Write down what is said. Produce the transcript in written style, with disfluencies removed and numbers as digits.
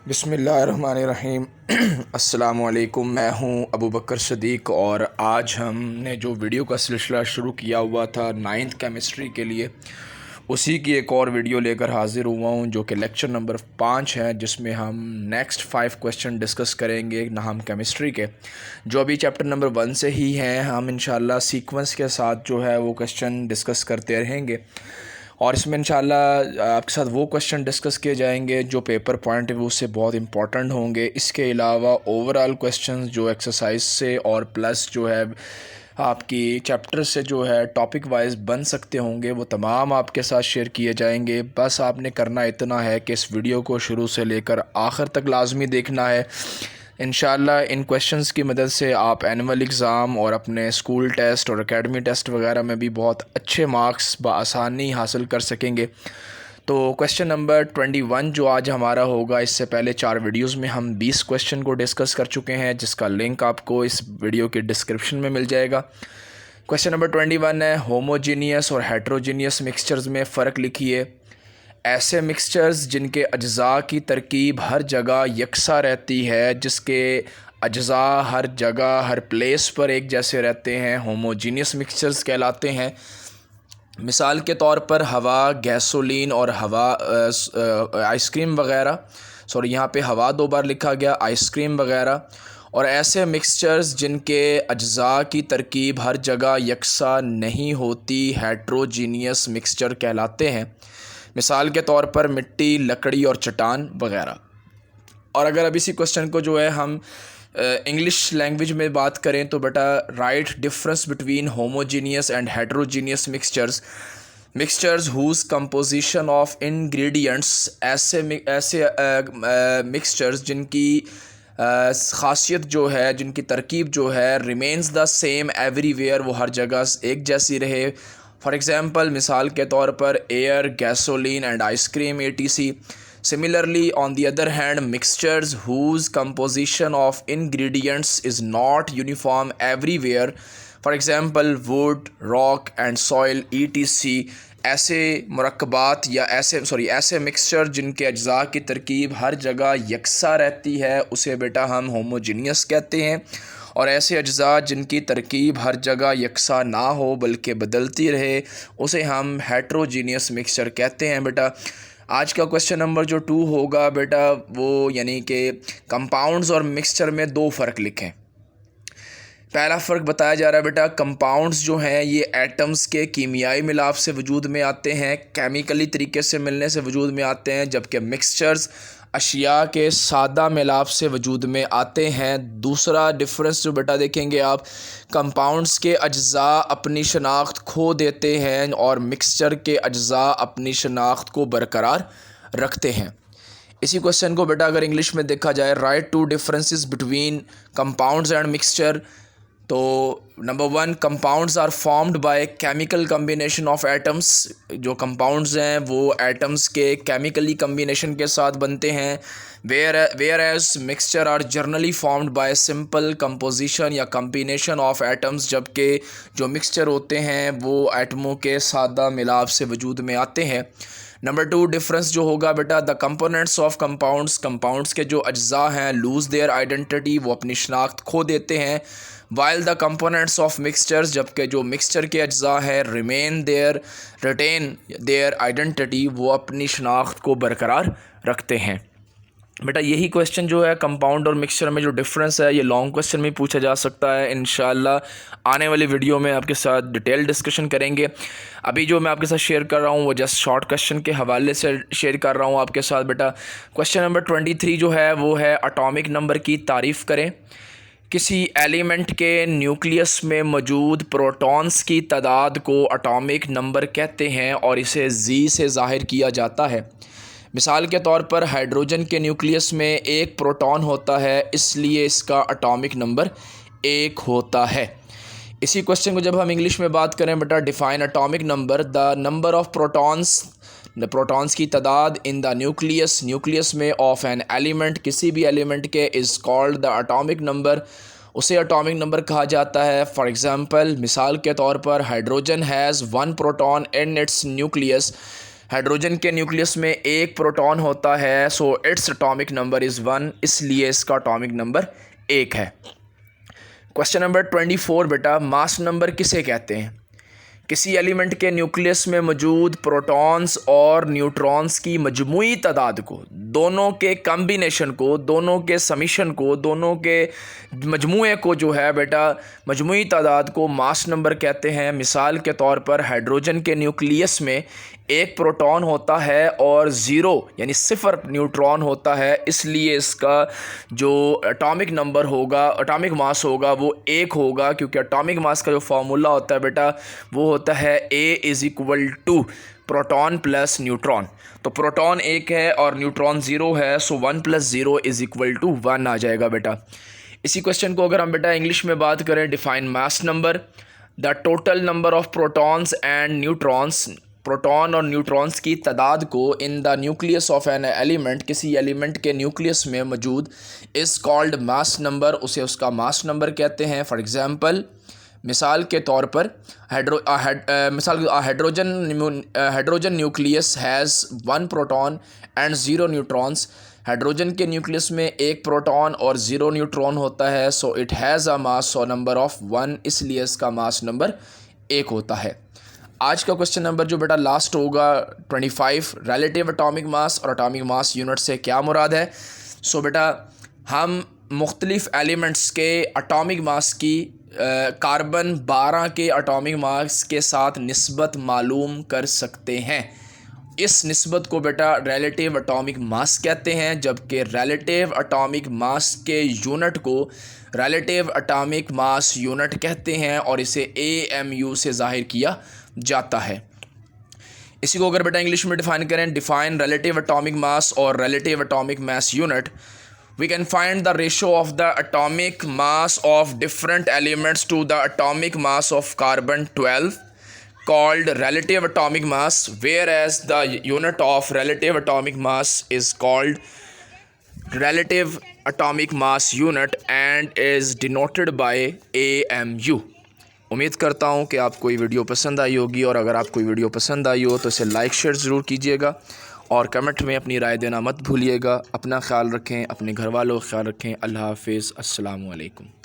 बिस्मिल्लाहिर्रहमानिर्रहीम। अस्सलामुअलैकुम। मैं हूं अबू बकर सदीक़ और आज हमने जो वीडियो का सिलसिला शुरू किया हुआ था नाइन्थ केमिस्ट्री के लिए, उसी की एक और वीडियो लेकर हाज़िर हुआ हूं जो कि लेक्चर नंबर 5 है, जिसमें हम नेक्स्ट 5 क्वेश्चन डिस्कस करेंगे ना हम केमिस्ट्री के, जो अभी चैप्टर नंबर 1 से ही हैं। हम इंशाल्लाह सीक्वेंस के साथ जो है वो क्वेश्चन डिस्कस करते रहेंगे और इसमें इंशाल्लाह आपके साथ वो क्वेश्चन डिस्कस किए जाएंगे जो पेपर पॉइंट ऑफ व्यू से बहुत इंपॉर्टेंट होंगे। इसके अलावा ओवरऑल क्वेश्चंस जो एक्सरसाइज से और प्लस जो है आपकी चैप्टर से जो है टॉपिक वाइज बन सकते होंगे, वो तमाम आपके साथ शेयर किए जाएंगे। बस आपने करना इतना है कि इस वीडियो को शुरू से लेकर आखिर तक लाजमी देखना है। इंशाल्लाह इन क्वेश्चंस की मदद से आप एनुअल एग्ज़ाम और अपने स्कूल टेस्ट और एकेडमी टेस्ट वगैरह में भी बहुत अच्छे मार्क्स बआसानी हासिल कर सकेंगे। तो क्वेश्चन नंबर 21 जो आज हमारा होगा, इससे पहले 4 वीडियोस में हम 20 क्वेश्चन को डिस्कस कर चुके हैं, जिसका लिंक आपको इस वीडियो के डिस्क्रिप्शन में मिल जाएगा। क्वेश्चन नंबर 21 है, होमोजीनियस और हेट्रोजीनियस मिक्सचर्स में फ़र्क लिखिए। ऐसे मिक्सचर्स जिनके अज्जा की तरकीब हर जगह यकसा रहती है, जिसके अज्जा हर जगह हर प्लेस पर एक जैसे रहते हैं, होमोजीनियस मिक्सचर्स कहलाते हैं। मिसाल के तौर पर हवा, गैसोलीन और हवा आइसक्रीम वगैरह, सॉरी यहाँ पे हवा 2 बार लिखा गया, आइसक्रीम वगैरह। और ऐसे मिक्सचर्स जिनके अज्जा की तरकीब हर जगह यकसा नहीं होती, हेट्रोजीनियस मिक्सचर कहलाते हैं। मिसाल के तौर पर मिट्टी, लकड़ी और चट्टान वगैरह। और अगर अब इसी क्वेश्चन को जो है हम इंग्लिश लैंग्वेज में बात करें तो बेटा, write difference between homogeneous and heterogeneous mixtures whose composition of ingredients. ऐसे मिक्सचर्स जिनकी ख़ासियत जो है, जिनकी तरकीब जो है, रिमेंस द सेम एवरीवेयर, वो हर जगह एक जैसी रहे। फॉर एग्ज़ाम्पल, मिसाल के तौर पर air, gasoline and ice cream etc. Similarly, on the other hand, mixtures whose composition of ingredients is not uniform everywhere, for example wood, rock and soil etc. ऐसे मुरक्कबात या ऐसे मिक्सचर जिनके अज्जा की तरकीब हर जगह यकसा रहती है, उसे बेटा हम होमोजीनियस कहते हैं। और ऐसे अज्जा जिनकी तरकीब हर जगह यकसा ना हो बल्कि बदलती रहे, उसे हम हेट्रोजीनियस मिक्सचर कहते हैं। बेटा आज का क्वेश्चन नंबर जो 2 होगा बेटा, वो यानी कि कंपाउंड्स और मिक्सचर में 2 फ़र्क लिखें। पहला फ़र्क बताया जा रहा है बेटा, कंपाउंड्स जो हैं ये एटम्स के कीमियाई मिलाप से वजूद में आते हैं, केमिकली तरीके से मिलने से वजूद में आते हैं, जबकि मिक्सचर्स अशिया के सादा मिलाप से वजूद में आते हैं। दूसरा डिफरेंस जो बेटा देखेंगे आप, कंपाउंड्स के अज्जा अपनी शनाख्त खो देते हैं और मिक्सचर के अज्जा अपनी शनाख्त को बरकरार रखते हैं। इसी क्वेश्चन को बेटा अगर इंग्लिश में देखा जाए, write 2 differences between compounds and mixture. तो number 1, compounds are formed by chemical combination of atoms. जो कंपाउंड्स हैं वो एटम्स के केमिकली कम्बिनेशन के साथ बनते हैं। Whereas mixture are generally formed by simple composition या कम्बिनेशन ऑफ एटम्स, जबकि जो मिक्सचर होते हैं वो एटमों के सादा मिलाप से वजूद में आते हैं। नंबर 2 डिफरेंस जो होगा बेटा, द कंपोनेंट्स ऑफ कंपाउंड्स के जो अज्जा हैं लूज़ देयर आइडेंटिटी, वो अपनी शनाख्त खो देते हैं। While the components of mixtures, जबकि जो मिक्सचर के अज्जा है रिटेन देयर आइडेंटिटी, वो अपनी शनाख्त को बरकरार रखते हैं। बेटा यही क्वेश्चन जो है कंपाउंड और मिक्सचर में जो डिफरेंस है, ये लॉन्ग क्वेश्चन में पूछा जा सकता है। इंशाल्लाह आने वाली वीडियो में आपके साथ डिटेल डिस्कशन करेंगे। अभी जो मैं आपके साथ शेयर कर रहा हूँ वो जस्ट शॉर्ट क्वेश्चन के हवाले से शेयर कर रहा हूँ आपके साथ। बेटा क्वेश्चन नंबर 23 जो है वो है, एटॉमिक नंबर की तारीफ़ करें। किसी एलिमेंट के न्यूक्लियस में मौजूद प्रोटॉन्स की तादाद को एटॉमिक नंबर कहते हैं और इसे जी से ज़ाहिर किया जाता है। मिसाल के तौर पर हाइड्रोजन के न्यूक्लियस में 1 प्रोटॉन होता है, इसलिए इसका एटॉमिक नंबर 1 होता है। इसी क्वेश्चन को जब हम इंग्लिश में बात करें बेटा, define atomic number, the number of protons की तादाद इन द न्यूक्लियस में ऑफ एन एलिमेंट, किसी भी एलिमेंट के, is called the atomic number, उसे एटॉमिक नंबर कहा जाता है। फॉर एग्ज़ाम्पल, मिसाल के तौर पर hydrogen has 1 proton in its nucleus, hydrogen के न्यूक्लियस में एक प्रोटॉन होता है, so its atomic number is 1, इसलिए इसका एटॉमिक नंबर 1 है। क्वेश्चन नंबर 24 बेटा, मास नंबर किसे कहते हैं? किसी एलिमेंट के न्यूक्लियस में मौजूद प्रोटॉन्स और न्यूट्रॉन्स की मजमूई तादाद को, दोनों के कम्बिनेशन को, दोनों के समीशन को, दोनों के मजमूए को जो है बेटा मजमूई तादाद को मास नंबर कहते हैं। मिसाल के तौर पर हाइड्रोजन के न्यूक्लियस में एक प्रोटॉन होता है और ज़ीरो यानी 0 न्यूट्रॉन होता है, इसलिए इसका जो एटॉमिक नंबर होगा, एटॉमिक मास होगा वो 1 होगा, क्योंकि एटॉमिक मास का जो फार्मूला होता है बेटा वो होता है A= प्रोटॉन प्लस न्यूट्रॉन। तो प्रोटॉन 1 है और न्यूट्रॉन 0 है, सो 1 + 0 = 1 आ जाएगा बेटा। इसी क्वेश्चन को अगर हम बेटा इंग्लिश में बात करें, define mass number, the total number of protons and neutrons, proton और न्यूट्रॉन्स की तादाद को in the nucleus of an element, किसी एलिमेंट के न्यूक्लियस में मौजूद, इज़ कॉल्ड मास नंबर, उसे उसका मास नंबर कहते हैं। फॉर एग्जांपल, मिसाल के तौर पर hydrogen nucleus has 1 proton and 0 neutrons. Hydrogen के न्यूक्लियस में एक प्रोटॉन और 0 न्यूट्रॉन होता है, so it has a mass number of 1, इसलिए इसका मास नंबर 1 होता है। आज का क्वेश्चन नंबर जो बेटा लास्ट होगा 25, रिलेटिव एटॉमिक मास और एटॉमिक मास यूनिट से क्या मुराद है। सो बेटा हम मुख्तलिफ़ एलिमेंट्स के एटॉमिक मास की कार्बन 12 के एटॉमिक मास के साथ निस्बत मालूम कर सकते हैं। इस निस्बत को बेटा रिलेटिव एटॉमिक मास कहते हैं, जबकि रिलेटिव एटॉमिक मास के यूनिट को रिलेटिव एटॉमिक मास यूनिट कहते हैं और इसे AMU से ज़ाहिर किया जाता है। इसी को अगर बेटा इंग्लिश में डिफाइन करें, डिफाइन रिलेटिव एटॉमिक मास और relative atomic mass unit, we can find the ratio of the atomic mass of different elements to the atomic mass of carbon-12 called relative atomic mass, whereas the unit of relative atomic mass is called relative atomic mass unit and is denoted by AMU। उम्मीद करता हूँ कि आपको ये video पसंद आई होगी, और अगर आपको ये वीडियो पसंद आई हो तो इसे लाइक शेयर ज़रूर कीजिएगा और कमेंट में अपनी राय देना मत भूलिएगा। अपना ख्याल रखें, अपने घर वालों का ख्याल रखें। अल्लाह हाफ़िज़, अस्सलामु अलैकुम।